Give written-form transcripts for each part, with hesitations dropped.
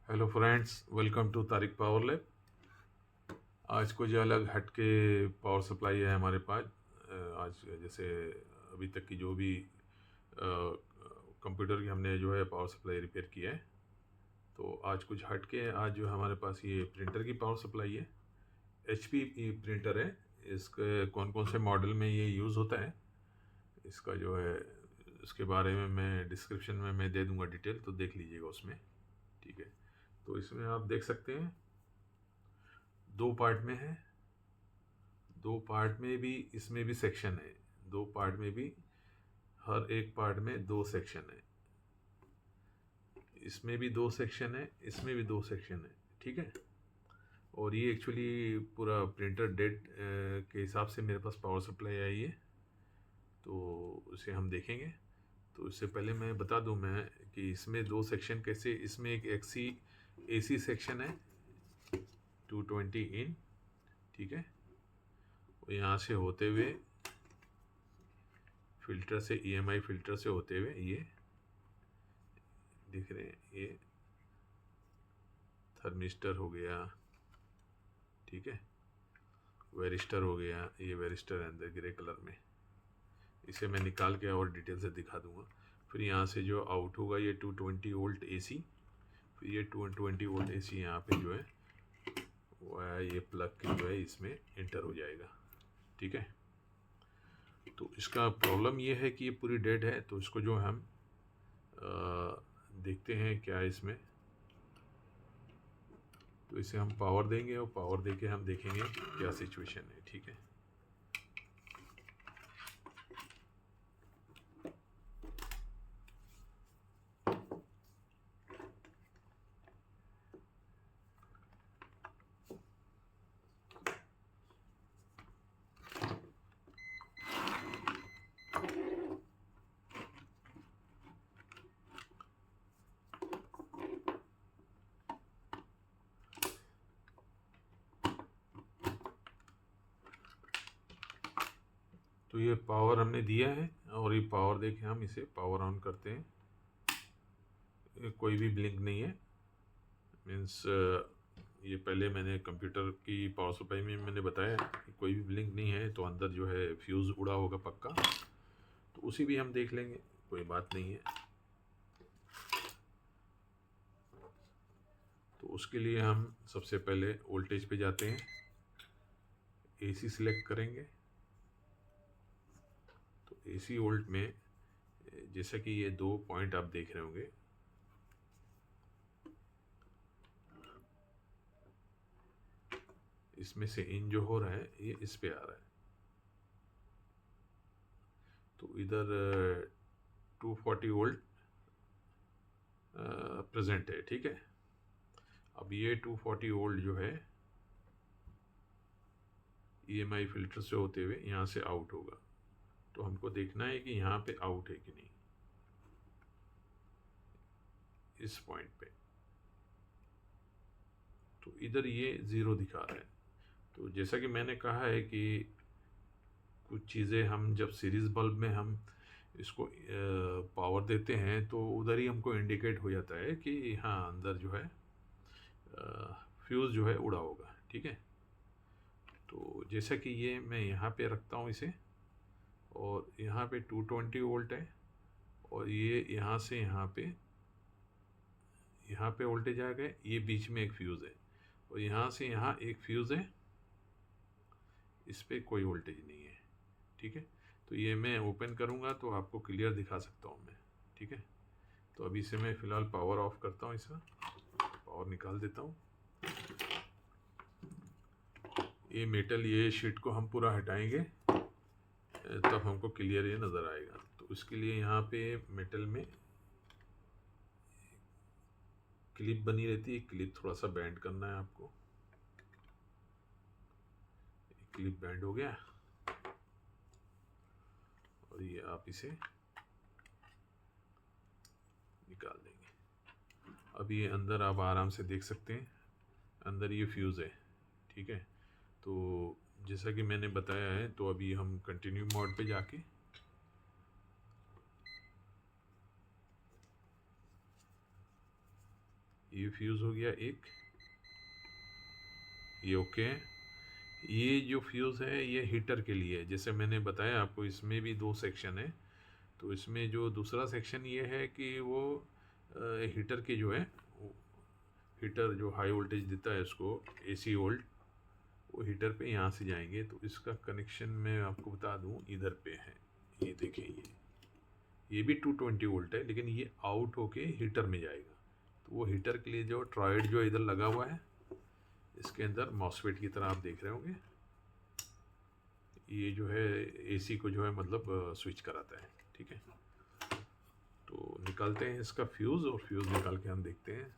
Hello friends, welcome to Tariq power lab. आज कुछ अलग हट के पावर सप्लाई है हमारे पास। आज जैसे अभी तक की जो भी कंप्यूटर की हमने जो है पावर सप्लाई रिपेयर किया है, तो आज कुछ हट के आज जो हमारे पास ये प्रिंटर की पावर सप्लाई है। HP प्रिंटर है। इसके कौन कौन से मॉडल में ये यूज़ होता है, इसका जो है इसके बारे में मैं डिस्क्रिप्शन में मैं दे दूंगा डिटेल, तो देख लीजिएगा उसमें। ठीक है, तो इसमें आप देख सकते हैं दो पार्ट में है। दो पार्ट में भी इसमें भी सेक्शन है। दो पार्ट में भी हर एक पार्ट में दो सेक्शन है। इसमें भी दो सेक्शन है, इसमें भी दो सेक्शन है। ठीक है, और ये एक्चुअली पूरा प्रिंटर डेट के हिसाब से मेरे पास पावर सप्लाई आई है, तो उसे हम देखेंगे। तो इससे पहले मैं बता दूं मैं कि इसमें दो सेक्शन कैसे। इसमें एक AC सेक्शन है 220 इन। ठीक है, यहाँ से होते हुए फिल्टर से EMI फिल्टर से होते हुए ये दिख रहे हैं, ये थर्मिस्टर हो गया। ठीक है, वेरिस्टर हो गया। ये वेरिस्टर है अंदर ग्रे कलर में। इसे मैं निकाल के और डिटेल से दिखा दूंगा। फिर यहाँ से जो आउट होगा ये 220 वोल्ट AC। फिर ये 220 वोल्ट AC यहाँ पे जो है वो है, ये प्लग की जो है इसमें इंटर हो जाएगा। ठीक है, तो इसका प्रॉब्लम ये है कि ये पूरी डेड है, तो इसको जो हम देखते हैं क्या है इसमें। तो इसे हम पावर देंगे और पावर देके हम देखेंगे क्या सिचुएशन है। ठीक है, तो ये पावर हमने दिया है और ये पावर देके हम इसे पावर ऑन करते हैं। कोई भी ब्लिंक नहीं है, मीन्स ये पहले मैंने कंप्यूटर की पावर सप्लाई में मैंने बताया कि कोई भी ब्लिंक नहीं है, तो अंदर जो है फ्यूज़ उड़ा होगा पक्का। तो उसी भी हम देख लेंगे, कोई बात नहीं है। तो उसके लिए हम सबसे पहले वोल्टेज पे जाते हैं, AC सिलेक्ट करेंगे। तो AC वोल्ट में जैसा कि ये दो पॉइंट आप देख रहे होंगे, इसमें से इन जो हो रहा है ये इस पे आ रहा है। तो इधर 240 वोल्ट प्रेजेंट है। ठीक है, अब ये 240 वोल्ट जो है EMI फिल्टर से होते हुए यहाँ से आउट होगा। तो हमको देखना है कि यहाँ पे आउट है कि नहीं, इस पॉइंट पे। तो इधर ये 0 दिखा रहा है। तो जैसा कि मैंने कहा है कि कुछ चीज़ें हम जब सीरीज़ बल्ब में हम इसको पावर देते हैं, तो उधर ही हमको इंडिकेट हो जाता है कि हाँ अंदर जो है फ्यूज़ जो है उड़ा होगा। ठीक है, तो जैसा कि ये मैं यहाँ पे रखता हूँ इसे, और यहाँ पे 220 वोल्ट है, और ये यहाँ से यहाँ पे वोल्टेज आ गए। ये बीच में एक फ्यूज़ है, और यहाँ से यहाँ एक फ्यूज़ है, इस पर कोई वोल्टेज नहीं है। ठीक है, तो ये मैं ओपन करूँगा तो आपको क्लियर दिखा सकता हूँ मैं। ठीक है, तो अभी से मैं फ़िलहाल पावर ऑफ करता हूँ, इसका पावर निकाल देता हूँ। ये मेटल ये शीट को हम पूरा हटाएंगे, तब हमको क्लियर ये नज़र आएगा। तो इसके लिए यहाँ पे मेटल में क्लिप बनी रहती है, क्लिप थोड़ा सा बैंड करना है आपको। क्लिप बैंड हो गया, और ये आप इसे निकाल देंगे। अब ये अंदर आप आराम से देख सकते हैं, अंदर ये फ्यूज़ है। ठीक है, तो जैसा कि मैंने बताया है, तो अभी हम कंटिन्यू मोड पे जाके ये फ्यूज़ हो गया एक, ये ओके है। ये जो फ्यूज़ है ये हीटर के लिए है, जैसे मैंने बताया आपको इसमें भी दो सेक्शन है। तो इसमें जो दूसरा सेक्शन ये है कि वो हीटर के जो है, हीटर जो हाई वोल्टेज देता है उसको AC वोल्ट, वो हीटर पे यहाँ से जाएंगे। तो इसका कनेक्शन मैं आपको बता दूँ इधर पे है, ये देखें, ये भी 220 वोल्ट है, लेकिन ये आउट होके हीटर में जाएगा। तो वो हीटर के लिए जो ट्रायड जो इधर लगा हुआ है, इसके अंदर मॉसफेट की तरह आप देख रहे होंगे, ये जो है AC को जो है मतलब स्विच कराता है। ठीक है, तो निकालते हैं इसका फ्यूज़, और फ्यूज़ निकाल के हम देखते हैं।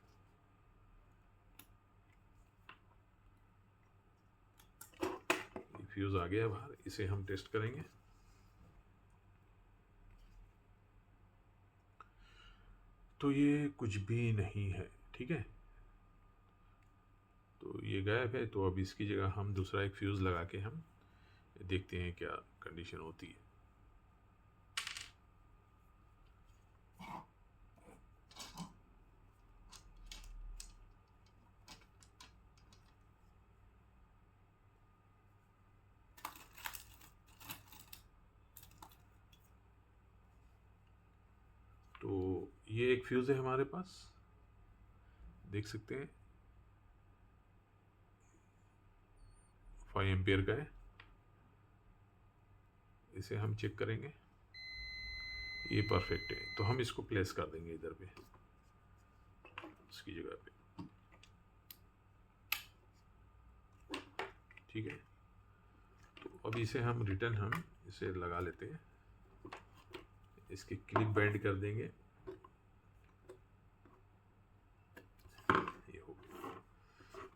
फ्यूज़ आ गया बाहर, इसे हम टेस्ट करेंगे। तो ये कुछ भी नहीं है। ठीक है, तो ये गायब है। तो अब इसकी जगह हम दूसरा एक फ्यूज़ लगा के हम देखते हैं क्या कंडीशन होती है। तो ये एक फ्यूज़ है हमारे पास, देख सकते हैं 5 एम्पियर का है। इसे हम चेक करेंगे, ये परफेक्ट है। तो हम इसको प्लेस कर देंगे इधर पे, इसकी जगह पे। ठीक है, तो अब इसे हम रिटर्न हम इसे लगा लेते हैं, इसकी क्लिप बैंड कर देंगे, ये हो।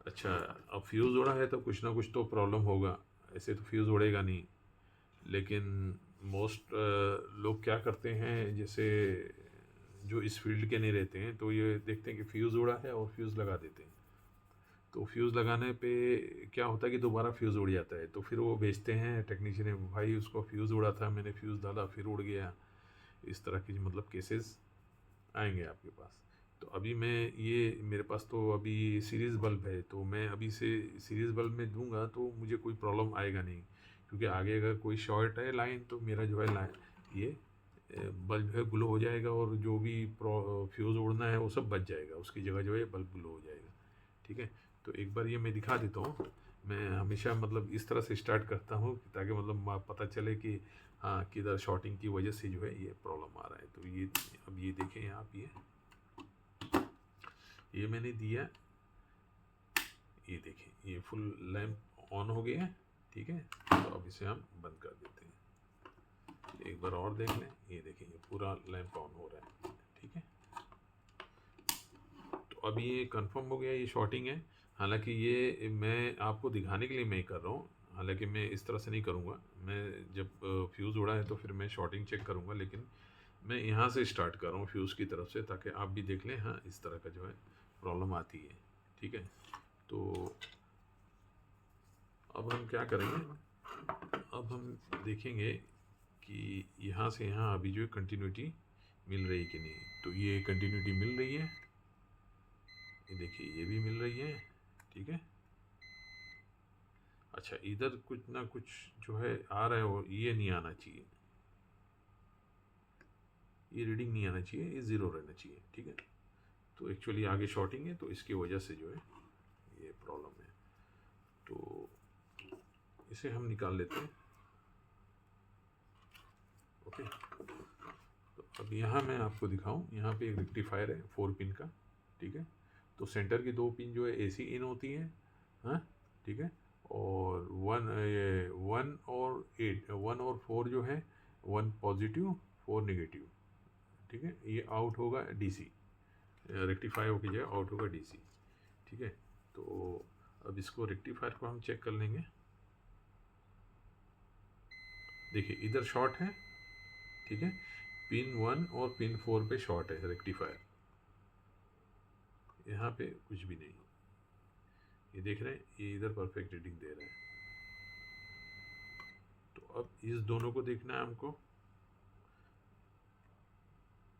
अच्छा, अब फ्यूज़ उड़ा है तो कुछ ना कुछ तो प्रॉब्लम होगा, ऐसे तो फ्यूज़ उड़ेगा नहीं। लेकिन मोस्ट लोग क्या करते हैं, जैसे जो इस फील्ड के नहीं रहते हैं, तो ये देखते हैं कि फ्यूज़ उड़ा है और फ्यूज़ लगा देते हैं। तो फ्यूज़ लगाने पे क्या होता है कि दोबारा फ्यूज़ उड़ जाता है। तो फिर वो भेजते हैं टेक्नीशियन, भाई उसको फ्यूज़ उड़ा था, मैंने फ्यूज़ डाला फिर उड़ गया। इस तरह की मतलब केसेस आएंगे आपके पास। तो अभी मैं ये, मेरे पास तो अभी सीरीज़ बल्ब है, तो मैं अभी से सीरीज़ बल्ब में दूंगा तो मुझे कोई प्रॉब्लम आएगा नहीं, क्योंकि आगे अगर कोई शॉर्ट है लाइन तो मेरा जो है लाइन ये बल्ब है ग्लो हो जाएगा, और जो भी फ्यूज़ उड़ना है वो सब बच जाएगा, उसकी जगह जो है बल्ब ग्लो हो जाएगा। ठीक है, तो एक बार ये मैं दिखा देता हूँ। मैं हमेशा मतलब इस तरह से स्टार्ट करता हूँ ताकि मतलब पता चले कि हाँ किधर शॉर्टिंग की वजह से जो है ये प्रॉब्लम आ रहा है। तो ये अब ये देखें आप, ये मैंने दिया, ये देखें ये फुल लैंप ऑन हो गया है। ठीक है, तो अब इसे हम बंद कर देते हैं। एक बार और देख लें, ये देखें ये पूरा लैंप ऑन हो रहा है। ठीक है, तो अब ये कंफर्म हो गया ये शॉर्टिंग है। हालांकि ये मैं आपको दिखाने के लिए मैं कर रहा हूँ, हालांकि मैं इस तरह से नहीं करूँगा। मैं जब फ्यूज़ उड़ा है तो फिर मैं शॉर्टिंग चेक करूँगा, लेकिन मैं यहाँ से स्टार्ट कर रहा हूँ फ्यूज़ की तरफ से, ताकि आप भी देख लें हाँ इस तरह का जो है प्रॉब्लम आती है। ठीक है, तो अब हम क्या करेंगे, अब हम देखेंगे कि यहाँ से यहाँ अभी जो कंटिन्यूटी मिल रही कि नहीं। तो ये कंटिन्यूटी मिल रही है, ये देखिए ये भी मिल रही है। ठीक है, अच्छा इधर कुछ ना कुछ जो है आ रहा है, और ये नहीं आना चाहिए, ये रीडिंग नहीं आना चाहिए, ये ज़ीरो रहना चाहिए। ठीक है, तो एक्चुअली आगे शॉर्टिंग है, तो इसकी वजह से जो है ये प्रॉब्लम है। तो इसे हम निकाल लेते हैं। ओके, तो अब यहाँ मैं आपको दिखाऊं, यहाँ पे एक रेक्टिफायर है 4 पिन का। ठीक है, तो सेंटर की 2 पिन जो है AC इन होती है, हाँ। ठीक है, और 1 और 4 जो है, 1 पॉजिटिव 4 नेगेटिव। ठीक है, ये आउट होगा DC, रेक्टिफाई होकर जगह आउट होगा DC। ठीक है, तो अब इसको रेक्टिफायर को हम चेक कर लेंगे। देखिए इधर शॉर्ट है। ठीक है, पिन 1 और पिन 4 पे शॉर्ट है रेक्टिफायर, यहाँ पे कुछ भी नहीं। ये देख रहे हैं, ये इधर परफेक्ट रीडिंग दे रहा है। तो अब इस दोनों को देखना है हमको,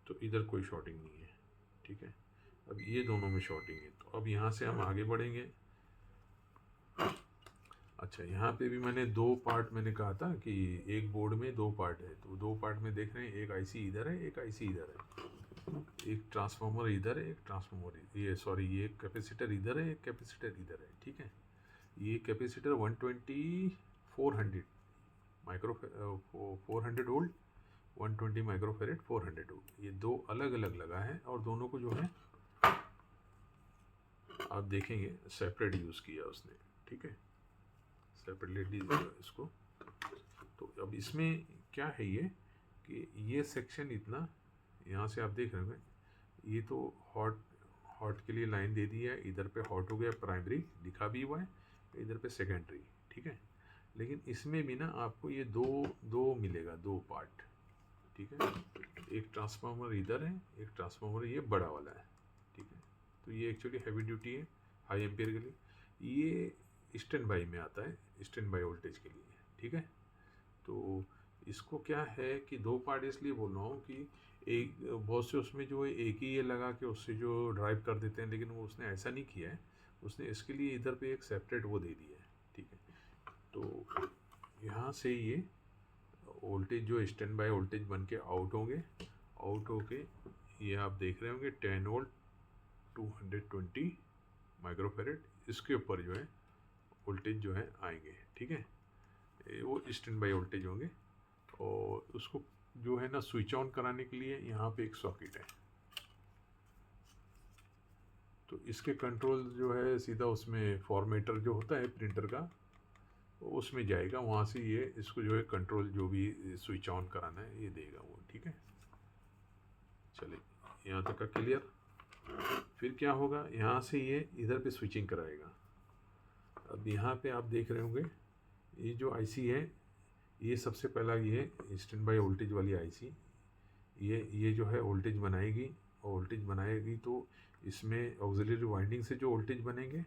तो इधर कोई शॉर्टिंग नहीं है। ठीक है, अब ये दोनों में शॉर्टिंग है। तो अब यहाँ से हम आगे बढ़ेंगे। अच्छा, यहाँ पे भी मैंने दो पार्ट मैंने कहा था कि एक बोर्ड में दो पार्ट है, तो दो पार्ट में देख रहे हैं, एक आईसी इधर है, एक आईसी इधर है, एक ट्रांसफार्मर इधर है, एक ट्रांसफार्मर ये सॉरी ये एक कैपेसिटर इधर है, एक कैपेसिटर इधर है। ठीक है, ये capacitor 120 400 micro 400 volt, 120 microfarad 400 volt, ये दो अलग अलग लगा है और दोनों को जो है आप देखेंगे सेपरेट यूज़ किया उसने। ठीक है, सेपरेटली इसको। तो अब इसमें क्या है ये कि ये सेक्शन इतना, यहाँ से आप देख रहे होंगे ये तो हॉट के लिए लाइन दे दी है, इधर पे हॉट हो गया, प्राइमरी लिखा भी हुआ है, इधर पे सेकेंडरी। ठीक है, लेकिन इसमें भी ना आपको ये दो दो मिलेगा, दो पार्ट। ठीक है, एक ट्रांसफार्मर इधर है, एक ट्रांसफार्मर ये बड़ा वाला है। ठीक है, तो ये एक्चुअली हैवी ड्यूटी है, हाई एम्पियर के लिए, ये स्टैंड बाई में आता है, स्टैंड बाई वोल्टेज के लिए। ठीक है, तो इसको क्या है कि दो पार्ट इसलिए बोल रहा हूँ कि एक बहुत से उसमें जो है एक ही ये लगा के उससे जो ड्राइव कर देते हैं, लेकिन वो उसने ऐसा नहीं किया है, उसने इसके लिए इधर पे एक सेपरेट वो दे दिया है। ठीक है, तो यहाँ से ये वोल्टेज जो स्टैंड बाय वोल्टेज बन के आउट होंगे, आउट होके ये आप देख रहे होंगे 10 वोल्ट 220 माइक्रोफेरेड, इसके ऊपर जो है वोल्टेज जो है आएंगे। ठीक है, वो स्टैंड बाय वोल्टेज होंगे और उसको जो है ना स्विच ऑन कराने के लिए यहाँ पे एक सॉकेट है, तो इसके कंट्रोल जो है सीधा उसमें फॉर्मेटर जो होता है प्रिंटर का उसमें जाएगा, वहाँ से ये इसको जो है कंट्रोल जो भी स्विच ऑन कराना है ये देगा वो। ठीक है, चलिए यहाँ तक का क्लियर। फिर क्या होगा, यहाँ से ये इधर पे स्विचिंग कराएगा। अब यहाँ पे आप देख रहे होंगे ये जो आईसी है, ये सबसे पहला ये स्टैंड बाय वोल्टेज वाली आईसी, ये जो है वोल्टेज बनाएगी, और वोल्टेज बनाएगी तो इसमें ऑक्सिलरी वाइंडिंग से जो वोल्टेज बनेंगे,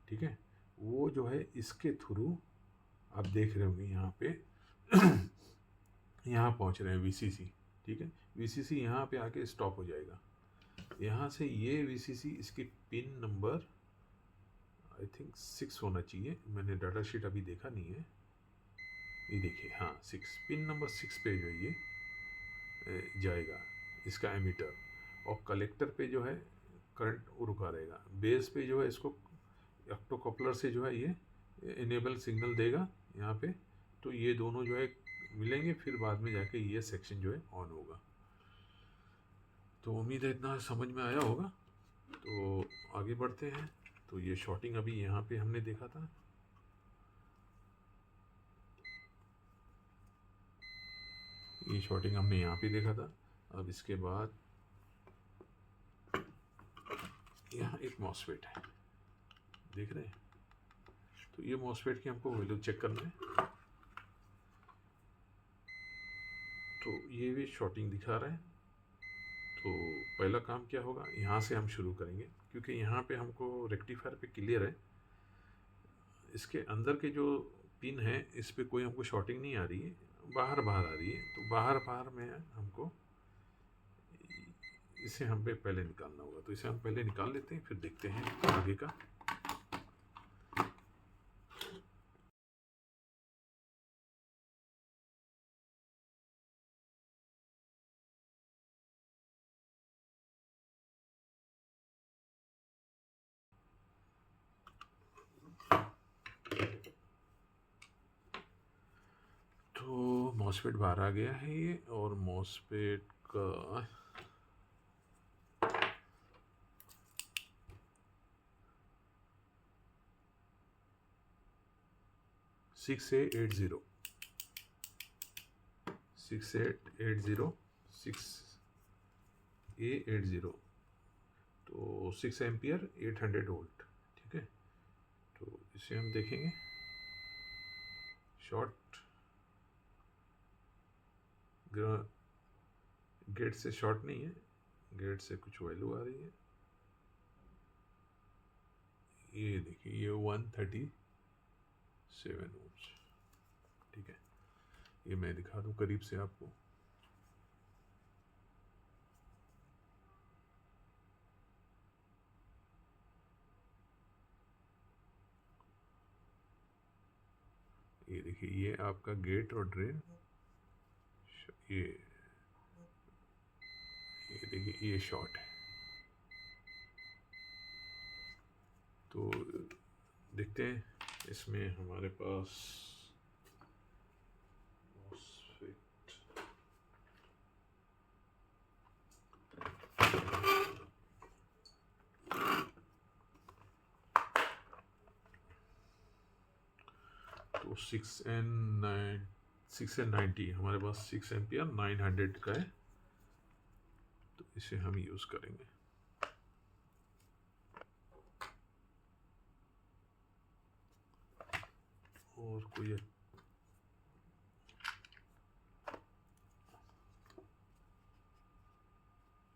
ठीक है, वो जो है इसके थ्रू आप देख रहे होंगे यहाँ पे यहाँ पहुँच रहे हैं वीसीसी। ठीक है, वीसीसी यहाँ पे आके स्टॉप हो जाएगा। यहाँ से ये वीसीसी इसकी पिन नंबर आई थिंक 6 होना चाहिए, मैंने डाटा शीट अभी देखा नहीं है, ये देखिए हाँ 6, पिन नंबर 6 पे जो ये जाएगा इसका एमीटर, और कलेक्टर पे जो है करंट रुका रहेगा, बेस पे जो है इसको ऑप्टोकॉपलर से जो है ये इनेबल सिग्नल देगा यहाँ पे, तो ये दोनों जो है मिलेंगे, फिर बाद में जाके ये सेक्शन जो है ऑन होगा। तो उम्मीद है इतना समझ में आया होगा। तो आगे बढ़ते हैं। तो ये शॉर्टिंग अभी यहाँ पे हमने देखा था, ये शॉर्टिंग हमने यहाँ पे देखा था। अब इसके बाद यहाँ एक मॉसफेट है, देख रहे हैं, तो ये मॉसफेट की हमको वैल्यू चेक करना है। तो ये भी शॉर्टिंग दिखा रहा है। तो पहला काम क्या होगा, यहाँ से हम शुरू करेंगे, क्योंकि यहाँ पे हमको रेक्टिफायर पे क्लियर है, इसके अंदर के जो पिन है इस पे कोई हमको शॉर्टिंग नहीं आ रही है, बाहर बाहर आ रही है। तो बाहर बाहर में हमको इसे हम पे पहले निकालना होगा, तो इसे हम पहले निकाल लेते हैं, फिर देखते हैं आगे का। तो मॉसफेट बाहर आ गया है ये, और मॉसफेट का सिक्स एट एट ज़ीरो 6 तो 6 एम्पियर 800 वोल्ट। ठीक है, तो इसे हम देखेंगे शॉर्ट, गेट से शॉर्ट नहीं है, गेट से कुछ वैल्यू आ रही है, ये देखिए ये 137 ओम्स। ठीक है, ये मैं दिखा दूं करीब से आपको। देखिए ये आपका गेट और ड्रेन, ये देखिए ये शॉर्ट है। तो देखते हैं इसमें हमारे पास तो 6 and 90 हमारे पास 6 एम्पियर 900 का है, तो इसे हम यूज़ करेंगे। और कोई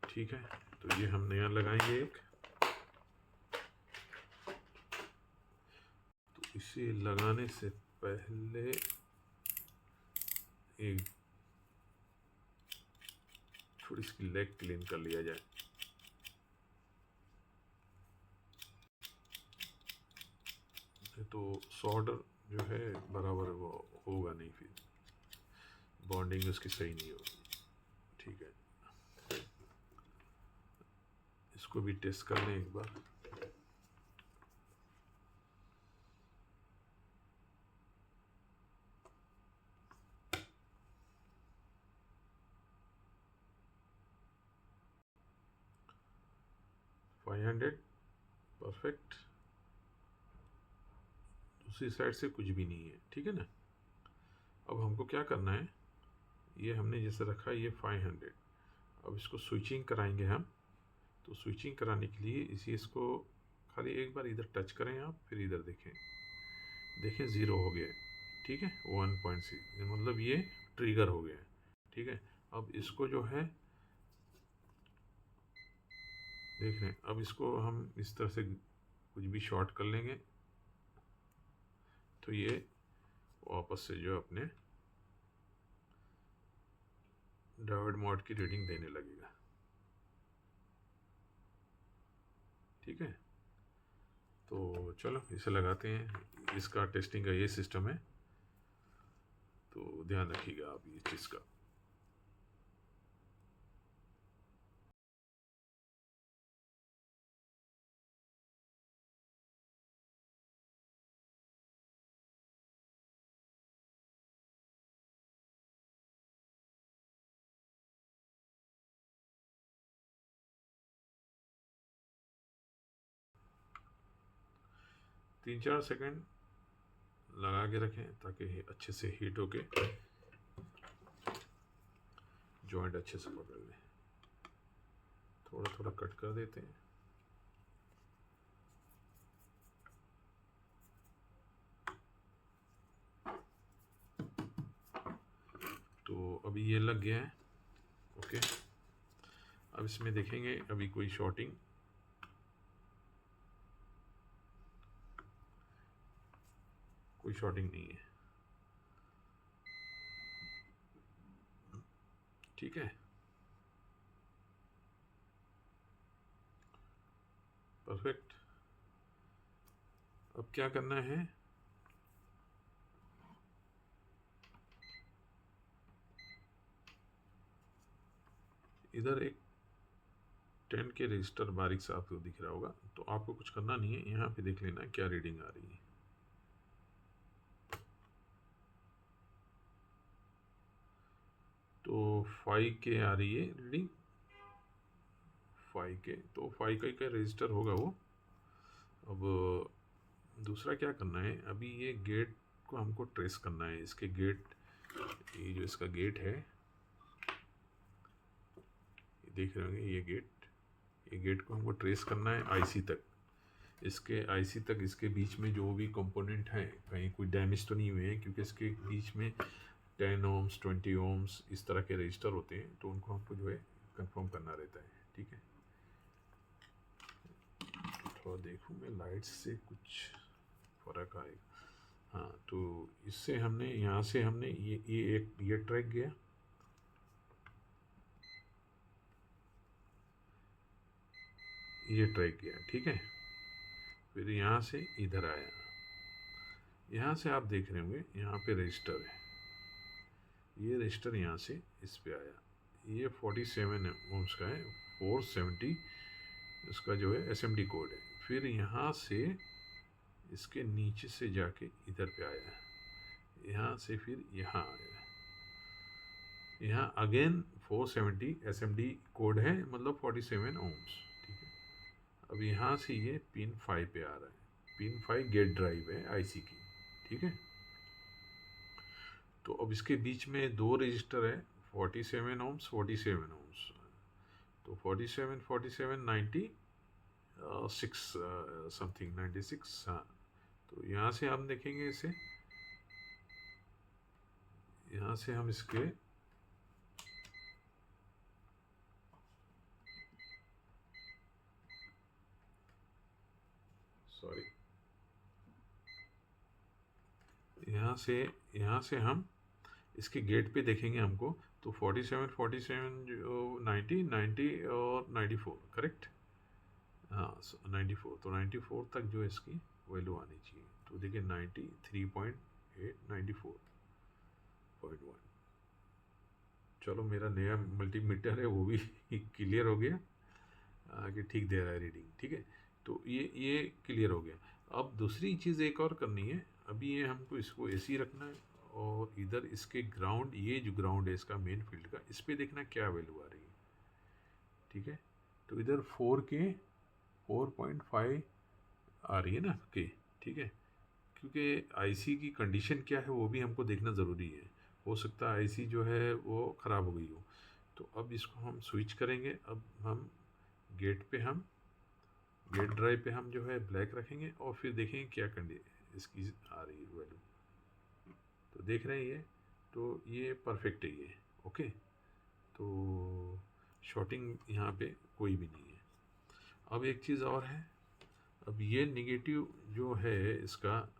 ठीक है, तो ये हम नया लगाएंगे एक। तो इसे लगाने से पहले एक थोड़ी इसकी लेग क्लीन कर लिया जाए। तो सोल्डर जो है बराबर वो होगा नहीं, फिर बॉन्डिंग उसकी सही नहीं होगी। ठीक है, इसको भी टेस्ट कर लें एक बार। परफेक्ट। दूसरी साइड से कुछ भी नहीं है, ठीक है ना। अब हमको क्या करना है, ये हमने जैसे रखा है ये 500, अब इसको स्विचिंग कराएंगे हम। तो स्विचिंग कराने के लिए इसको खाली एक बार इधर टच करें आप, फिर इधर देखें, देखें 0 हो गया, ठीक है। 1.6 मतलब ये ट्रिगर हो गया, ठीक है। अब इसको जो है देख रहे हैं, अब इसको हम इस तरह से कुछ भी शॉर्ट कर लेंगे, तो ये वापस से जो अपने डायोड मोड की रीडिंग देने लगेगा, ठीक है। तो चलो इसे लगाते हैं, इसका टेस्टिंग का ये सिस्टम है, तो ध्यान रखिएगा आप ये चीज़ का। तीन चार सेकंड लगा के रखें ताकि अच्छे से हीट होके जॉइंट अच्छे से पकड़ लें। थोड़ा थोड़ा कट कर देते हैं। तो अभी ये लग गया है, ओके। अब इसमें देखेंगे अभी कोई शॉर्टिंग नहीं है, ठीक है। परफेक्ट। अब क्या करना है, इधर एक 10 के रजिस्टर बारीक से आपको दिख रहा होगा, तो आपको कुछ करना नहीं है, यहाँ पे देख लेना क्या रीडिंग आ रही है। तो 5 के आ रही है रीडिंग, 5 के, तो 5 का रजिस्टर होगा वो। अब दूसरा क्या करना है, अभी ये गेट को हमको ट्रेस करना है, इसके गेट, ये जो इसका गेट है, ये देख रहे होंगे ये गेट को हमको ट्रेस करना है आईसी तक। इसके आईसी तक, इसके बीच में जो भी कंपोनेंट हैं कहीं कोई डैमेज तो नहीं हुए हैं, क्योंकि इसके बीच में 10 ohms 20 ohms इस तरह के रजिस्टर होते हैं, तो उनको हमको जो है कंफर्म करना रहता है, ठीक है। थोड़ा देखूँ मैं लाइट्स से कुछ फ़र्क आएगा। हाँ, तो इससे हमने यहाँ से हमने ये ट्रैक गया, ये ट्रैक गया, ठीक है। फिर यहाँ से इधर आया, यहाँ से आप देख रहे होंगे यहाँ पे रजिस्टर है, ये रजिस्टर यहाँ से इस पे आया, ये 47 ओम्स का है, 470 इसका जो है SMD कोड है। फिर यहाँ से इसके नीचे से जाके इधर पे आया, यहाँ से फिर यहाँ आया, यहाँ अगेन 470 SMD कोड है, मतलब 47 ओम्स, ठीक है। अब यहाँ से ये पिन 5 पे आ रहा है, पिन 5 गेट ड्राइव है IC की, ठीक है। तो अब इसके बीच में दो रजिस्टर है, 47 ओम्स 47 ओम्स, तो 47 47 96 समथिंग 96, हाँ। तो यहाँ से हम देखेंगे इसे, यहाँ से हम इसके सॉरी यहाँ से हम इसके गेट पे देखेंगे हमको, तो 47 47 जो 90 90 और 94, करेक्ट, हाँ 94, तो 94 तक जो इसकी वैल्यू आनी चाहिए। तो देखिए 93.8 94.1, चलो मेरा नया मल्टीमीटर है वो भी क्लियर हो गया कि ठीक दे रहा है रीडिंग, ठीक है। तो ये क्लियर हो गया। अब दूसरी चीज़ एक और करनी है, अभी ये हमको इसको ऐसे ही रखना है, और इधर इसके ग्राउंड, ये जो ग्राउंड है इसका मेन फील्ड का, इस पर देखना क्या वैल्यू आ रही है, ठीक है। तो इधर 4K 4.5 आ रही है ना के, ठीक है, क्योंकि IC की कंडीशन क्या है वो भी हमको देखना ज़रूरी है, हो सकता है IC जो है वो ख़राब हो गई हो। तो अब इसको हम स्विच करेंगे, अब हम गेट ड्राइव पे हम जो है ब्लैक रखेंगे, और फिर देखेंगे क्या कंडीशन इसकी आ रही है वैल्यू। तो देख रहे हैं ये, तो ये परफेक्ट है ये, ओके। तो शॉर्टिंग यहाँ पे कोई भी नहीं है। अब एक चीज़ और है, अब ये निगेटिव जो है इसका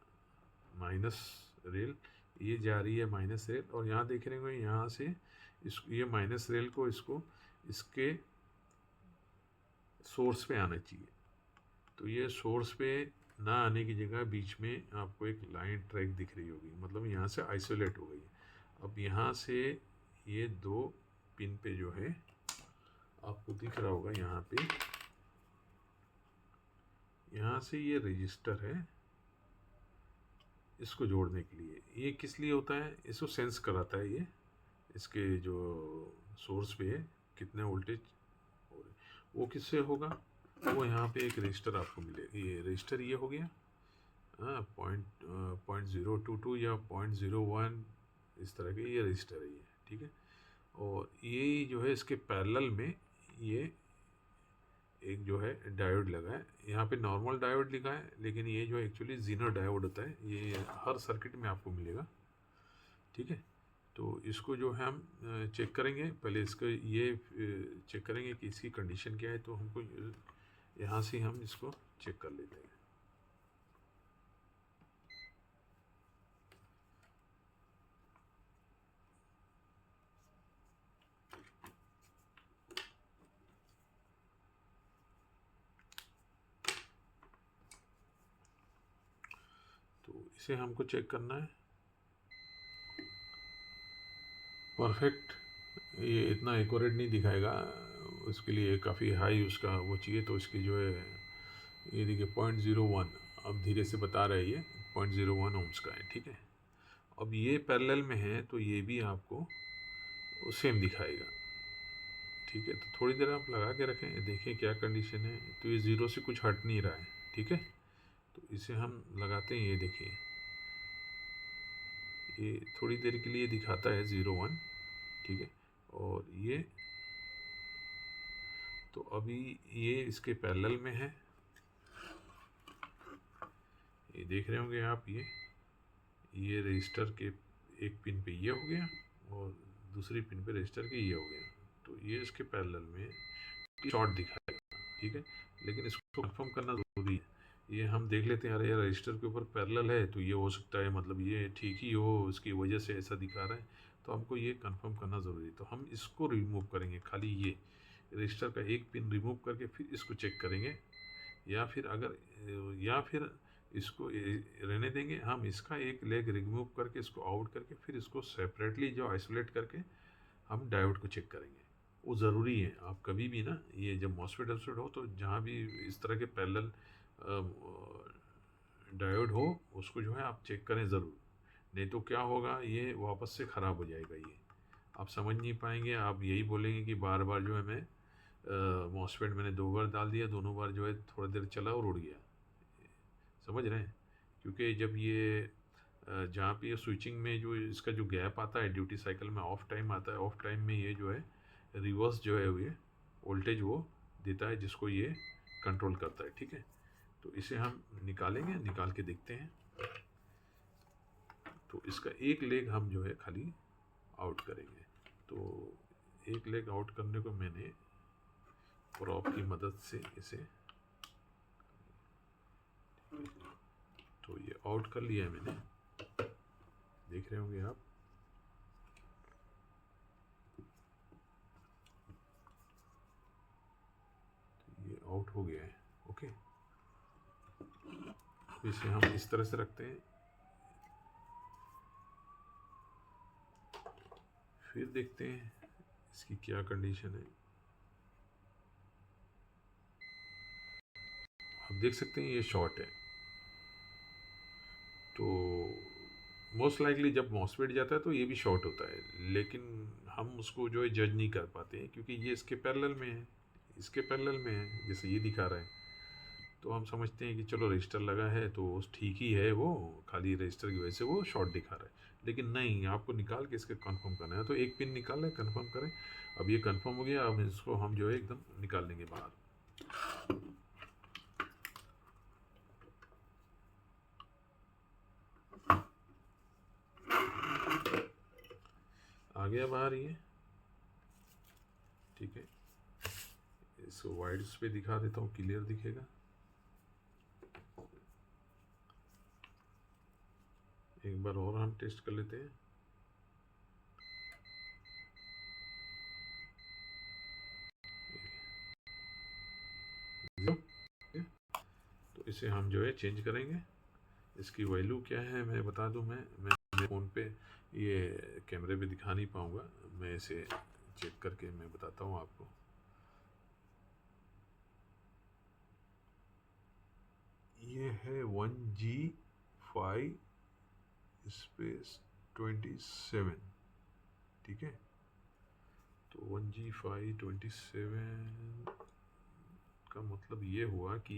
माइनस रेल, ये जा रही है माइनस रेल, और यहाँ देख रहे हैं यहाँ से ये माइनस रेल को इसको इसके सोर्स पे आना चाहिए। तो ये सोर्स पे ना आने की जगह बीच में आपको एक लाइन ट्रैक दिख रही होगी, मतलब यहाँ से आइसोलेट हो गई। अब यहाँ से ये दो पिन पे जो है आपको दिख रहा होगा, यहाँ पे यहाँ से ये रजिस्टर है इसको जोड़ने के लिए। ये किस लिए होता है, इसको सेंस कराता है, ये इसके जो सोर्स पे है कितने वोल्टेज हो रहे, वो किससे होगा, वो यहाँ पे एक रजिस्टर आपको मिलेगा, ये रजिस्टर ये हो गया, हाँ 0.022 या 0.01 इस तरह के ये रजिस्टर है ये, ठीक है। और ये जो है इसके पैरेलल में ये एक जो है डायोड लगा है, यहाँ पे नॉर्मल डायोड लिखा है, लेकिन ये जो एक्चुअली जीनर डायोड होता है, ये हर सर्किट में आपको मिलेगा, ठीक है। तो इसको जो है हम चेक करेंगे, पहले इसको ये चेक करेंगे कि इसकी कंडीशन क्या है। तो हमको यहाँ से हम इसको चेक कर लेते हैं। तो इसे हमको चेक करना है परफेक्ट, ये इतना एक्यूरेट नहीं दिखाएगा, उसके लिए काफ़ी हाई उसका वो चाहिए। तो इसकी जो है ये देखिए 0.01, अब धीरे से बता रहा है ये 0.01 ओम्स का है, ठीक है। अब ये पैरेलल में है तो ये भी आपको सेम दिखाएगा, ठीक है। तो थोड़ी देर आप लगा के रखें, देखें क्या कंडीशन है। तो ये ज़ीरो से कुछ हट नहीं रहा है, ठीक है। तो इसे हम लगाते हैं, ये देखिए ये थोड़ी देर के लिए दिखाता है 0.1, ठीक है। और ये तो अभी ये इसके पैरेलल में है, ये देख रहे होंगे आप, ये रजिस्टर के एक पिन पे ये हो गया, और दूसरी पिन पे रजिस्टर के ये हो गया। तो ये इसके पैरेलल में शॉर्ट दिखाएगा, ठीक है। लेकिन इसको कंफर्म करना ज़रूरी है। ये हम देख लेते हैं, अरे यार रजिस्टर के ऊपर पैरेलल है, तो ये हो सकता है मतलब ये ठीक ही हो, उसकी वजह से ऐसा दिखा रहा है। तो हमको ये कंफर्म करना ज़रूरी है। तो हम इसको रिमूव करेंगे, खाली ये रजिस्टर का एक पिन रिमूव करके फिर इसको चेक करेंगे। या फिर इसको रहने देंगे। हम इसका एक लेग रिमूव करके इसको आउट करके फिर इसको सेपरेटली जो आइसोलेट करके हम डायोड को चेक करेंगे। वो ज़रूरी है। आप कभी भी ना ये जब मॉसफेट हो तो जहाँ भी इस तरह के पैरेलल डायोड हो उसको जो है आप चेक करें ज़रूर, नहीं तो क्या होगा, ये वापस से ख़राब हो जाएगा। ये आप समझ नहीं पाएंगे, आप यही बोलेंगे कि बार बार जो है मैं मॉसफेट मैंने 2 बार डाल दिया, दोनों बार जो है थोड़ी देर चला और उड़ गया। समझ रहे हैं? क्योंकि जब ये जहाँ पे ये स्विचिंग में जो इसका जो गैप आता है ड्यूटी साइकिल में, ऑफ टाइम आता है, ऑफ टाइम में ये जो है रिवर्स जो है ये वोल्टेज वो देता है जिसको ये कंट्रोल करता है। ठीक है, तो इसे हम निकालेंगे, निकाल के देखते हैं। तो इसका एक लेग हम जो है खाली आउट करेंगे। तो एक लेग आउट करने को मैंने प्रॉप की मदद से इसे तो ये आउट कर लिया है मैंने, देख रहे होंगे आप। तो ये आउट हो गया है। ओके, इसे हम इस तरह से रखते हैं, फिर देखते हैं इसकी क्या कंडीशन है। आप देख सकते हैं ये शॉर्ट है। तो मोस्ट लाइकली जब मॉसफेट जाता है तो ये भी शॉर्ट होता है, लेकिन हम उसको जो है जज नहीं कर पाते हैं क्योंकि ये इसके पैरेलल में है, इसके पैरेलल में है जैसे ये दिखा रहा है। तो हम समझते हैं कि चलो रजिस्टर लगा है तो ठीक ही है, वो खाली रजिस्टर की वजह से वो शॉर्ट दिखा रहा है। लेकिन नहीं, आपको निकाल के इसके कंफर्म करना है। तो एक पिन निकाल लें, कंफर्म करें। अब ये कंफर्म हो गया, अब इसको हम जो है एकदम निकाल लेंगे बाहर। आ गया बाहर ये। ठीक है, इसको वाइड्स पे दिखा देता हूँ, क्लियर दिखेगा। एक बार और हम टेस्ट कर लेते हैं। तो इसे हम जो है चेंज करेंगे। इसकी वैल्यू क्या है मैं बता दूं। मैं मेरे फ़ोन पे ये कैमरे पे दिखा नहीं पाऊँगा, मैं इसे चेक करके मैं बताता हूँ आपको। ये है 1G5 स्पेस 27। ठीक है, तो 1G5 27 का मतलब ये हुआ कि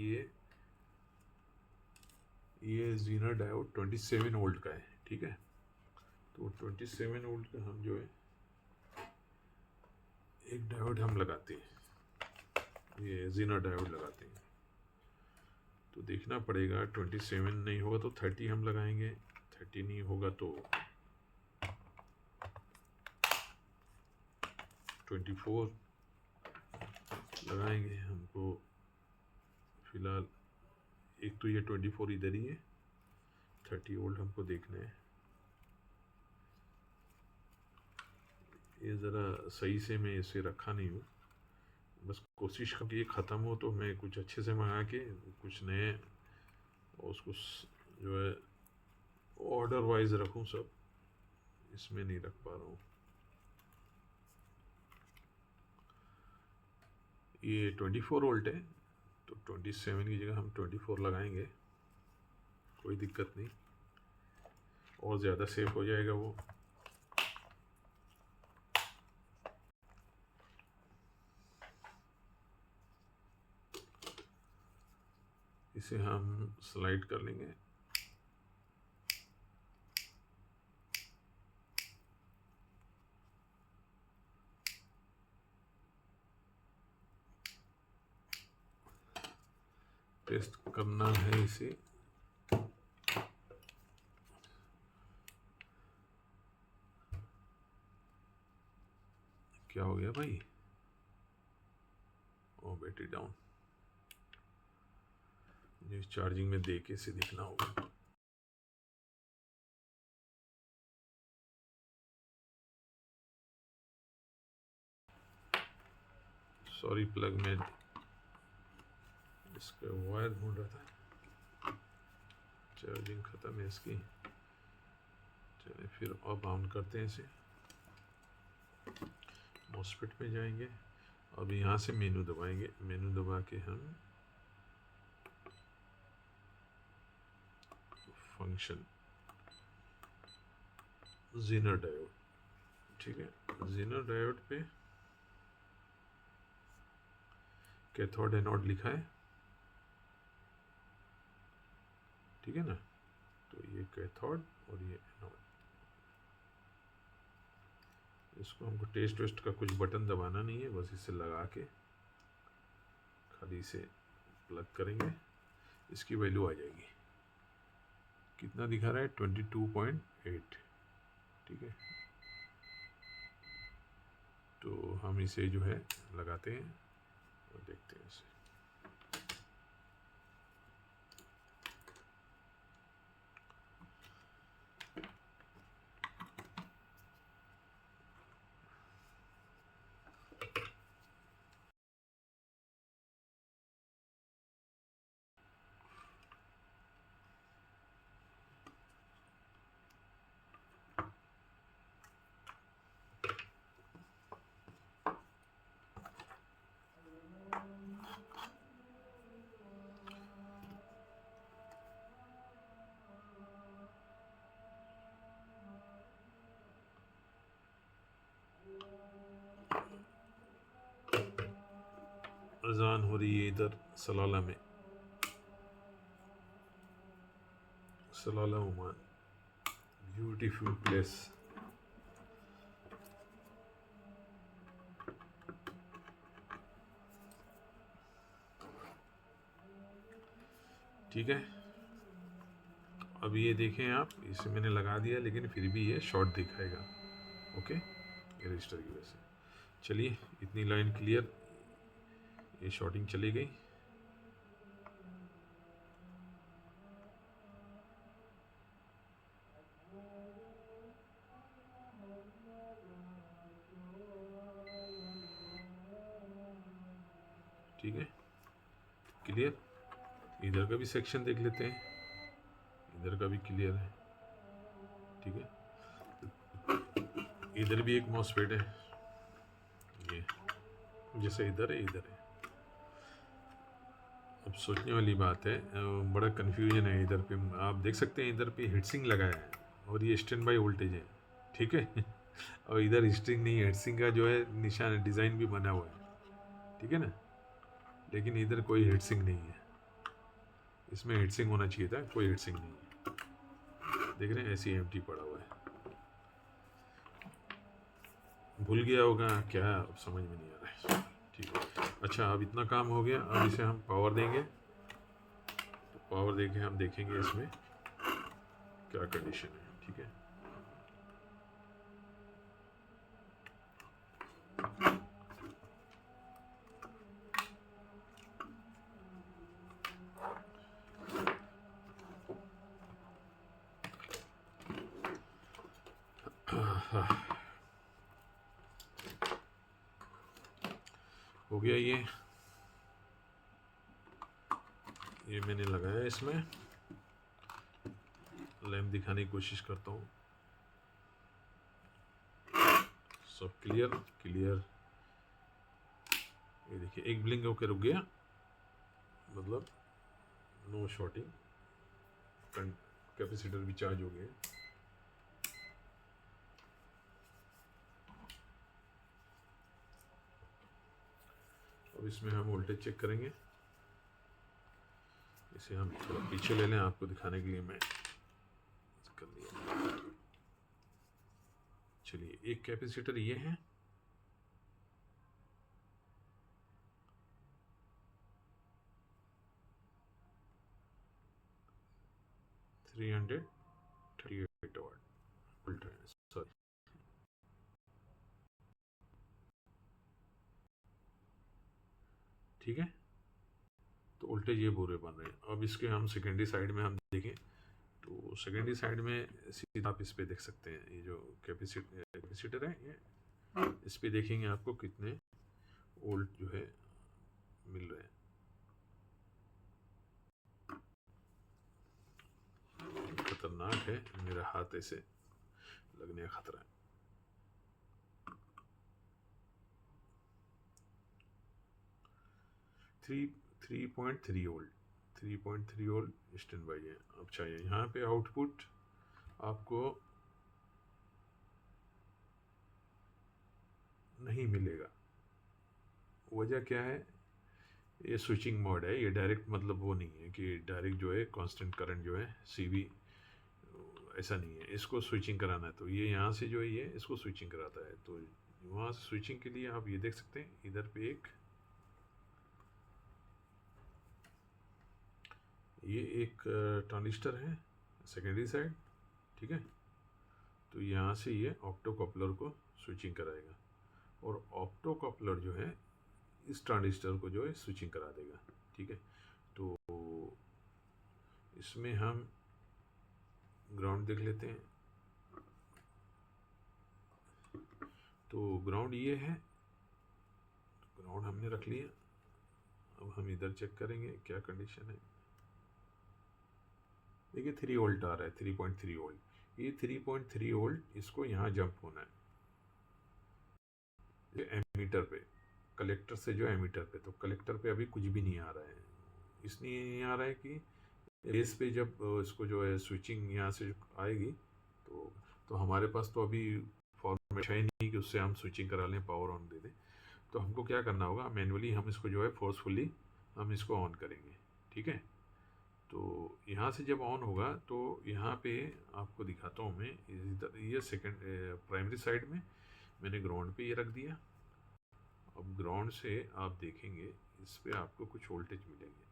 ये जीना डायोड 27 वोल्ट का है। ठीक है, तो 27 वोल्ट का हम जो है एक डायोड हम लगाते हैं, ये जीना डायोड लगाते हैं। तो देखना पड़ेगा, 27 नहीं होगा तो 30 हम लगाएंगे, 30 नहीं होगा तो 24 लगाएंगे। हमको फ़िलहाल एक तो ये 24 इधर ही है, 30 वोल्ट हमको देखना है। ये ज़रा सही से मैं इसे रखा नहीं हूँ, बस कोशिश करके ये ख़त्म हो तो मैं कुछ अच्छे से मंगा के कुछ नए उसको जो है ऑर्डर वाइज रखूँ सब, इसमें नहीं रख पा रहा हूँ। ये 24 वोल्ट है, तो 27 की जगह हम 24 लगाएंगे, कोई दिक्कत नहीं, और ज़्यादा सेफ हो जाएगा वो। इसे हम स्लाइड कर लेंगे। टेस्ट करना है इसे। क्या हो गया भाई? ओ बैटरी डाउन, मुझे चार्जिंग में दे के इसे देखना होगा। सॉरी, प्लग में इसका वायर ढूंढ रहा था। चार्जिंग ख़त्म है इसकी। चलिए फिर अब ऑन करते हैं इसे। मॉस्फेट में जाएंगे, अब यहाँ से मेनू दबाएंगे। मेनू दबा के हम फंक्शन ज़ीनर डायोड, ठीक है, ज़ीनर डायोड पे कैथोड एनोड लिखा है, ठीक है ना। तो ये कैथोड और ये एनोड, इसको हमको टेस्ट वेस्ट का कुछ बटन दबाना नहीं है, बस इसे लगा के खाली इसे प्लग करेंगे, इसकी वैल्यू आ जाएगी। कितना दिखा रहा है? 22.8, ठीक है। तो हम इसे जो है लगाते हैं और देखते हैं इसे। अजान हो रही है इधर सलाला में, सलाला ओमान, ब्यूटीफुल प्लेस। ठीक है, अब ये देखें आप, इसे मैंने लगा दिया लेकिन फिर भी ये शॉर्ट दिखाएगा, ओके, ये रजिस्टर की वजह से। चलिए इतनी लाइन क्लियर, ये शॉर्टिंग चली गई। ठीक है, क्लियर। इधर का भी सेक्शन देख लेते हैं, इधर का भी क्लियर है, ठीक है। इधर भी एक मॉसफेट है, ये जैसे इधर है इधर है। अब सोचने वाली बात है, बड़ा कन्फ्यूजन है इधर पे। आप देख सकते हैं इधर पे हीटसिंक लगाया है और ये स्टैंड बाई वोल्टेज है, ठीक है। और इधर हीटसिंक नहीं है, हीटसिंक का जो है निशान डिज़ाइन भी बना हुआ है, ठीक है ना, लेकिन इधर कोई हीटसिंक नहीं है। इसमें हीटसिंक होना चाहिए था, कोई हीटसिंक नहीं है। देख रहे हैं ऐसे ही एम्प्टी पड़ा हुआ है, भूल गया होगा क्या, अब समझ में नहीं आ रहा है, ठीक है। अच्छा, अब इतना काम हो गया, अब इसे हम पावर देंगे। तो पावर देके हम देखेंगे इसमें क्या कंडीशन है, ठीक है। हो गया ये मैंने लगाया इसमें। लैंप दिखाने की कोशिश करता हूँ। सब क्लियर क्लियर। ये देखिए एक ब्लिंक होकर रुक गया, मतलब नो शॉर्टिंग। कैपेसिटर भी चार्ज हो गया। अब इसमें हम वोल्टेज चेक करेंगे। इसे हम थोड़ा पीछे ले लें आपको दिखाने के लिए, मैं कर लिया। चलिए, एक कैपेसिटर ये है, $338 वाट, सॉरी, ठीक है। तो वोल्टेज ये पूरे बन रहे हैं। अब इसके हम सेकेंडरी साइड में हम देखें तो सेकेंडरी साइड में सीधा आप इस पे देख सकते हैं, ये जो कैपेसिटर है, ये इस पे देखेंगे आपको कितने वोल्ट जो है मिल रहे हैं। खतरनाक है, मेरा हाथ ऐसे लगने का खतरा है। थ्री 3.3 वोल्ट स्टैंड बाई है। अब चाहिए यहाँ पे आउटपुट आपको नहीं मिलेगा। वजह क्या है? ये स्विचिंग मोड है, ये डायरेक्ट मतलब वो नहीं है कि डायरेक्ट जो है कांस्टेंट करंट जो है सीवी, ऐसा नहीं है। इसको स्विचिंग कराना है तो ये यहाँ से जो है ये इसको स्विचिंग कराता है। तो वहाँ से स्विचिंग के लिए आप ये देख सकते हैं, इधर पे ये एक ट्रांजिस्टर है सेकेंडरी साइड, ठीक है। तो यहाँ से ये ऑप्टो कपलर को स्विचिंग कराएगा और ऑप्टो कपलर जो है इस ट्रांजिस्टर को जो है स्विचिंग करा देगा, ठीक है। तो इसमें हम ग्राउंड देख लेते हैं। तो ग्राउंड ये है, ग्राउंड हमने रख लिया। अब हम इधर चेक करेंगे क्या कंडीशन है। देखिए 3 वोल्ट आ रहा है, 3.3 वोल्ट। ये 3.3 वोल्ट इसको यहाँ जंप होना है एमीटर पे, कलेक्टर से जो एमीटर पे। तो कलेक्टर पे अभी कुछ भी नहीं आ रहा है, इसलिए नहीं आ रहा है कि बेस पे जब इसको जो है स्विचिंग यहाँ से आएगी तो हमारे पास तो अभी फॉर्मेट है नहीं कि उससे हम स्विचिंग करा लें, पावर ऑन दे दें। तो हमको क्या करना होगा, मैनुअली हम इसको जो है फोर्सफुली हम इसको ऑन करेंगे, ठीक है। तो यहाँ से जब ऑन होगा तो यहाँ पे आपको दिखाता हूँ मैं, इधर ये सेकंड प्राइमरी साइड में मैंने ग्राउंड पे ये रख दिया। अब ग्राउंड से आप देखेंगे इस पे आपको कुछ वोल्टेज मिलेंगे।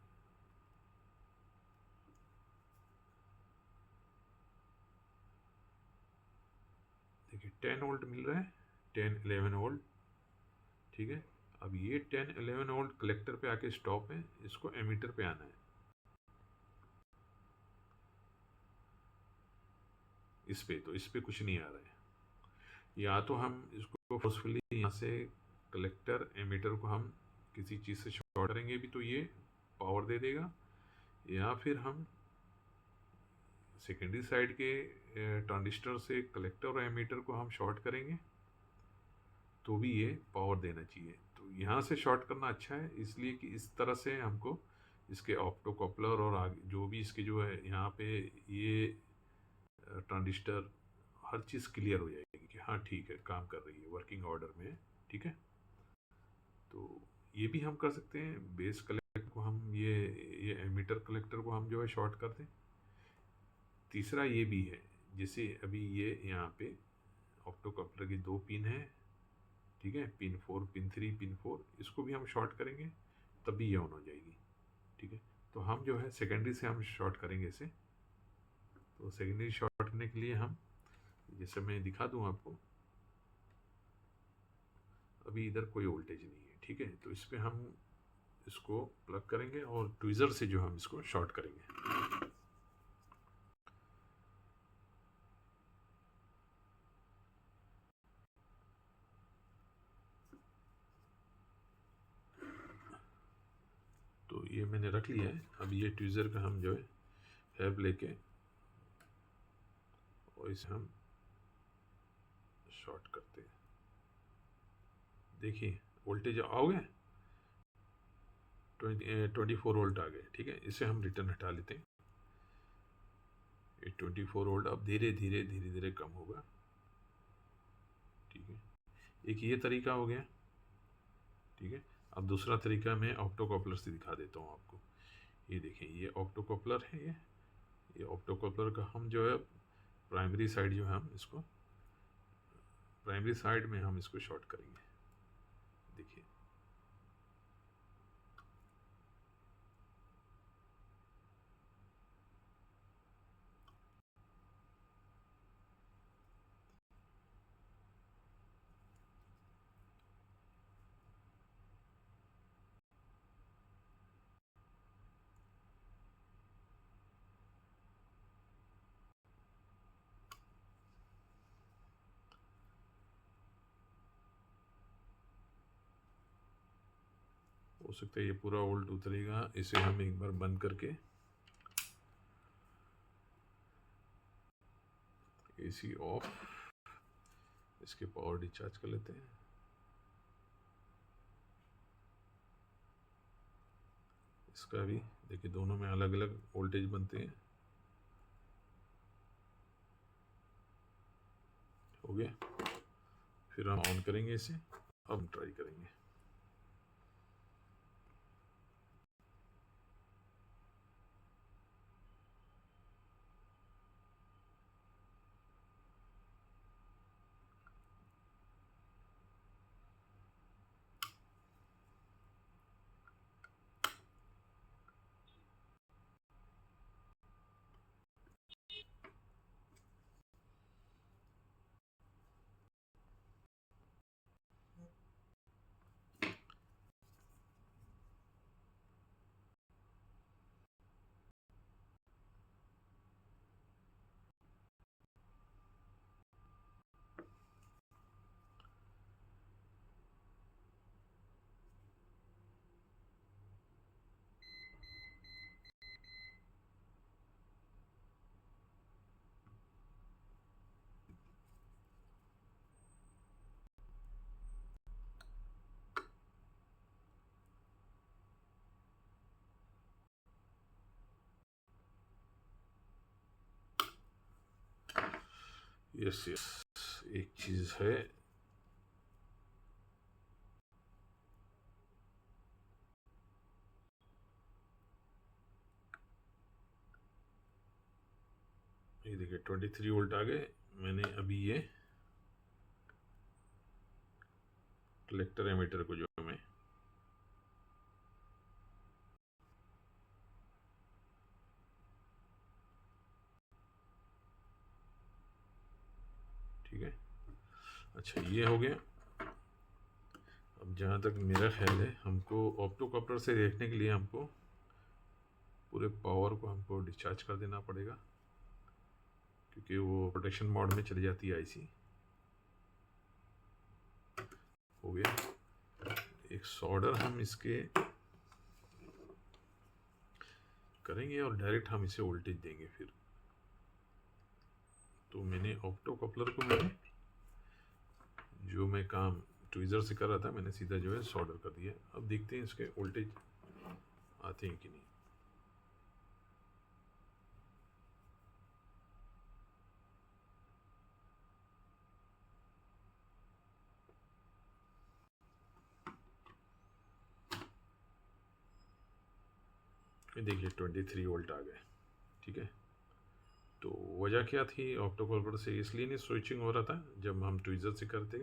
देखिए 10 वोल्ट मिल रहा है, 10-11 वोल्ट, ठीक है। अब ये 10-11 वोल्ट कलेक्टर पे आके स्टॉप है, इसको एमीटर पे आना है। इस पे तो इस पे कुछ नहीं आ रहा है। या तो हम इसको फोर्सफुली यहाँ से कलेक्टर एमीटर को हम किसी चीज़ से शॉर्ट करेंगे भी तो ये पावर दे देगा, या फिर हम सेकेंडरी साइड के ट्रांजिस्टर से कलेक्टर और एमीटर को हम शॉर्ट करेंगे तो भी ये पावर देना चाहिए। तो यहाँ से शॉर्ट करना अच्छा है, इसलिए कि इस तरह से हमको इसके ऑप्टो कपलर और आगे जो भी इसके जो है यहाँ पे ये ट्रांजिस्टर हर चीज़ क्लियर हो जाएगी कि हाँ ठीक है, काम कर रही है, वर्किंग ऑर्डर में है, ठीक है। तो ये भी हम कर सकते हैं, बेस कलेक्टर को हम ये एमीटर कलेक्टर को हम जो है शॉर्ट कर दें। तीसरा ये भी है, जैसे अभी ये यहाँ पे ऑप्टो कपलर की 2 पिन है, ठीक है, पिन 4, पिन 3, पिन 4, इसको भी हम शॉर्ट करेंगे तभी ये ऑन हो जाएगी, ठीक है। तो हम जो है सेकेंडरी से हम शॉर्ट करेंगे इसे। तो सेकेंडरी शॉर्ट करने के लिए हम, जैसे मैं दिखा दूं आपको, अभी इधर कोई वोल्टेज नहीं है, ठीक है। तो इस पर हम इसको प्लग करेंगे और ट्विज़र से जो हम इसको शॉर्ट करेंगे। तो ये मैंने रख लिया है। अब ये ट्विज़र का हम जो है हैब लेके और इसे हम शॉर्ट करते हैं। देखिए वोल्टेज आओगे 24 वोल्ट आ गए, ठीक है। इसे हम रिटर्न हटा लेते हैं। ये 24 वोल्ट अब धीरे धीरे धीरे धीरे कम होगा, ठीक है। एक ये तरीका हो गया, ठीक है। अब दूसरा तरीका मैं ऑप्टो कपलर से दिखा देता हूँ आपको। ये देखिए ये ऑप्टो कपलर है, ये ऑप्टो कपलर का हम जो है प्राइमरी साइड जो है हम इसको प्राइमरी साइड में हम इसको शॉर्ट करेंगे। देखिए हो सकता है ये पूरा वोल्ट उतरेगा। इसे हम एक बार बंद करके एसी ऑफ, इसके पावर डिस्चार्ज कर लेते हैं। इसका भी देखिए दोनों में अलग अलग वोल्टेज बनते हैं। हो गया, फिर हम ऑन करेंगे इसे। अब ट्राई करेंगे। यस यस, एक चीज़ है, ये देखिए 23 वोल्ट आ गए। मैंने अभी ये कलेक्टर एमीटर को जो मैं ठीक है। अच्छा, ये हो गया। अब जहाँ तक मेरा ख्याल है, हमको ऑप्टो कपलर से देखने के लिए हमको पूरे पावर को हमको डिस्चार्ज कर देना पड़ेगा, क्योंकि वो प्रोटेक्शन मोड में चली जाती है आईसी। हो गया। एक सोल्डर हम इसके करेंगे और डायरेक्ट हम इसे वोल्टेज देंगे फिर। तो मैंने ऑप्टो कपलर को जो मैं काम ट्विज़र से कर रहा था, मैंने सीधा जो है सोल्डर कर दिया। अब देखते हैं इसके वोल्टेज आते हैं कि नहीं। देखिए 23 वोल्ट आ गए। ठीक है, तो वजह क्या थी ऑप्टो कपलर से इसलिए नहीं स्विचिंग हो रहा था जब हम ट्विज़र से करते,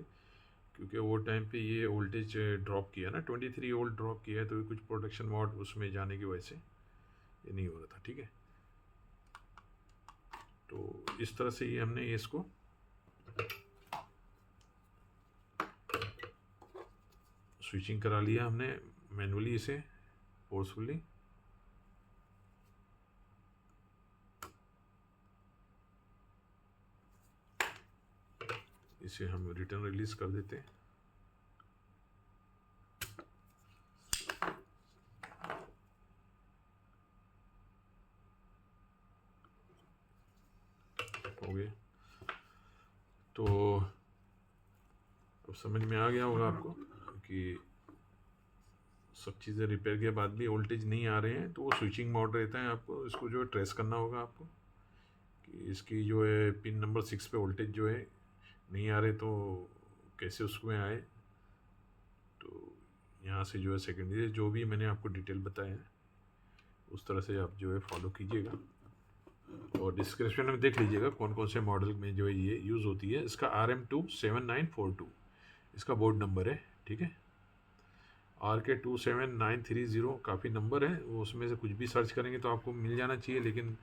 क्योंकि वो टाइम पे ये वोल्टेज ड्रॉप किया ना, 23 वोल्ट ड्रॉप किया है, तो कुछ प्रोटेक्शन मोड उसमें जाने की वजह से ये नहीं हो रहा था। ठीक है, तो इस तरह से ये हमने इसको स्विचिंग करा लिया हमने मैनुअली, इसे फोर्सफुली। इसे हम रिटर्न रिलीज कर देते हैं। हो गया, तो अब समझ में आ गया होगा आपको कि सब चीज़ें रिपेयर के बाद भी वोल्टेज नहीं आ रहे हैं, तो वो स्विचिंग मोड रहता है। आपको इसको जो है ट्रेस करना होगा आपको कि इसकी जो है पिन नंबर 6 पे वोल्टेज जो है नहीं आ रहे, तो कैसे उसमें आए। तो यहाँ से जो है सेकेंडरी जो भी मैंने आपको डिटेल बताया है उस तरह से आप जो है फॉलो कीजिएगा, और डिस्क्रिप्शन में देख लीजिएगा कौन कौन से मॉडल में जो है ये यूज़ होती है। इसका RM27942 इसका बोर्ड नंबर है। ठीक है, RK27930 काफ़ी नंबर है, वो उसमें से कुछ भी सर्च करेंगे तो आपको मिल जाना चाहिए। लेकिन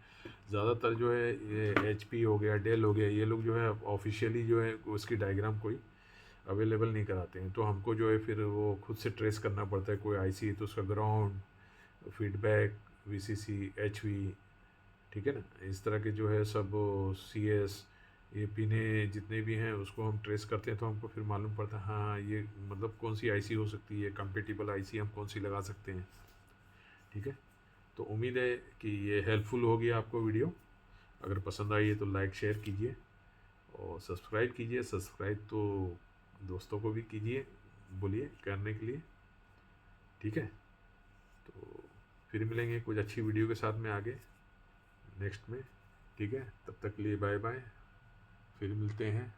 ज़्यादातर जो है ये HP हो गया, डेल हो गया, ये लोग जो है ऑफिशियली जो है उसकी डायग्राम कोई अवेलेबल नहीं कराते हैं, तो हमको जो है फिर वो खुद से ट्रेस करना पड़ता है। कोई IC है तो उसका ग्राउंड, फीडबैक, VCC, HV, ठीक है ना, इस तरह के जो है सब CS, ये पिने जितने भी हैं उसको हम ट्रेस करते हैं, तो हमको फिर मालूम पड़ता है हाँ ये मतलब कौन सी IC हो सकती है, कंपेटिबल IC हम कौन सी लगा सकते हैं। ठीक है, तो उम्मीद है कि ये हेल्पफुल होगी आपको वीडियो। अगर पसंद आई है तो लाइक शेयर कीजिए, और सब्सक्राइब कीजिए, सब्सक्राइब तो दोस्तों को भी कीजिए, बोलिए करने के लिए, ठीक है। तो फिर मिलेंगे कुछ अच्छी वीडियो के साथ में आगे नेक्स्ट में, ठीक है। तब तक के लिए बाय बाय, फिर मिलते हैं।